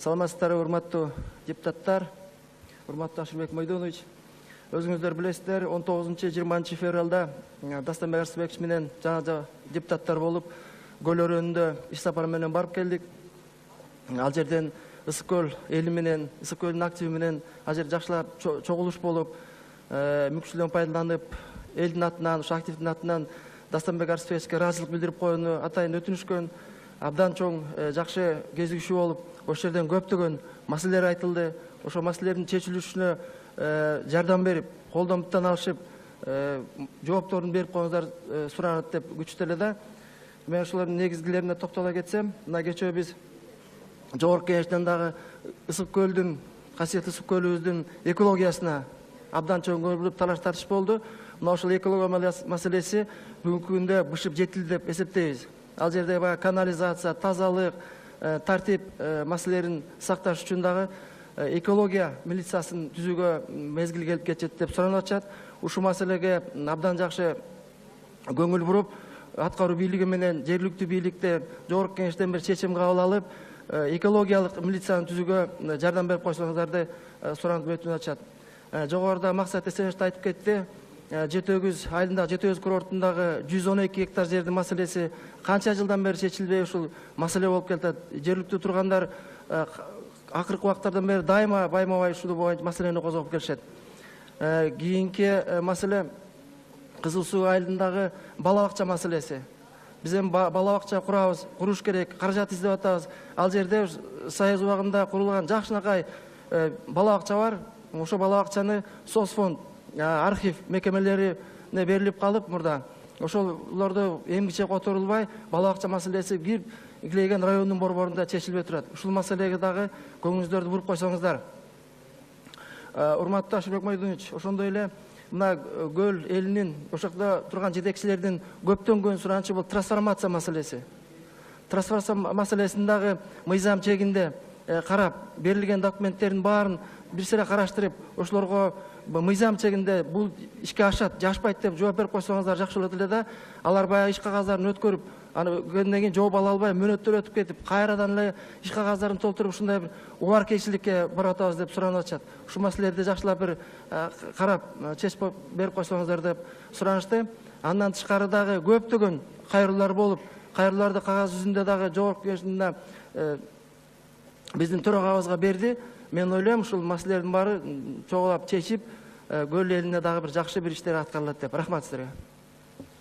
Саламатсыздар, урматтуу депутаттар, урматтуу Ашырбек Мойдонович. Өзүңүздөр билесиздер, 19-20 февралда Дастанбек Арсыбекович менен жана депутаттар болуп, көл өрөөнүндө иш сапары менен барып келдик. Ал жерден Ысык көл эли менен, Ысык көлдүн активи менен ал жер жакшылап чогулуш болуп, мүмкүнчүлүктөн пайдаланып, элдин атынан, ошо активдин атынан Дастанбек Арсыбековичке ыраазычылык билдирип коюуну атайын өтүнүшкөн. Абдан чоң жакшы кезигишүү болуп, ошол жерден көптөгөн маселелер айтылды. Ошол маселелердин чечилишине жардам берип, колдомуттан алышып, жоопторун берип коюңуздар суранат деп күчтөлө да. Мен ошолордун негизгилерине токтола кетсем, мына кечээ биз Жогорку Кеңештен дагы Ысык көлдүн, касиеттүү Ысык көлүбүздүн экологиясына абдан чоң көңүл буруп талаш тартыш болду. Мына ошол экология маселеси бүгүнкү күндө бышып жетилди деп эсептейбиз. Ал жерде канализация, тазалык, тартип маселелерин сакташ үчүн дагы экология милициясын түзүүгө мезгил келип кетет деп суранып атышат. Ушул маселеге абдан жакшы көңүл буруп, аткаруу бийлиги менен жергиликтүү бийликте Жогорку Кеңештен бир чечим кабыл алып, экологиялык милицияны түзүүгө жардам берип койсоңуздарды суранып өтүнүп атышат. Жогоруда Максат Эсенов айтып кетти. Жетөгүз айылындагы Жетөгүз курортундагы 112 гектар жердин маселеси канча жылдан бери чечилбей ушул маселе болуп келатат. Жергиликтүү тургандар акыркы убактардан бери дайыма байма-бай ушул боюнча маселени козгоп келишет. Кийинки маселе Кызыл Суу айылындагы бала бакча маселеси. Биз эми бала бакча курабыз, куруш керек, каражат издеп атабыз. Ал жерде Союз убагында курулган жакшынакай бала бакча бар. Ошо бала бакчаны соцфонд, архив мекемелерине берилип калып мурда. Ошолорду эмгиче которулбай, бала бакча маселеси бир Иглеген райондун борборунда чечилбей турат. Ушул маселеге дагы көңүңүздөрдү буруп койсоңуздар. Урматтуу Ашырбек Мойдонович, ошондой эле мына көл элинин ошокто турган жетекчилердин көптөн көбүн суранычы бул трансформация маселеси. Трансформация маселесин дагы мыйзам чегинде карап, берилген документтердин баарын бир сыйра караштырып, ошолорго мыйзам чегинде бул ишке ашат, жашпайт деп жооп берип койсоңуздар жакшы болот эле да. Алар баягы иш кагаздарын өткөрүп, аны кенден кийин жооп ала албай, мөөнөттөр өтүп кетип, кайрадан эле иш кагаздарын толтуруп, ушундай бир убаркейчиликке барып атабыз деп суранып атышат. Ушул маселелерди жакшылап бир карап, чечип берип койсоңуздар деп суранышты. Андан тышкары дагы көптөгөн кайрылуулар болуп, кайрылууларды кагаз жүзүндө дагы Жогорку Кеңештин биздин төрагабызга берди. Мен ойлойм, ушул маселелердин баары чогулап чечип, көл элине дагы бир жакшы бир иштер аткарылат деп. Рахмат силерге.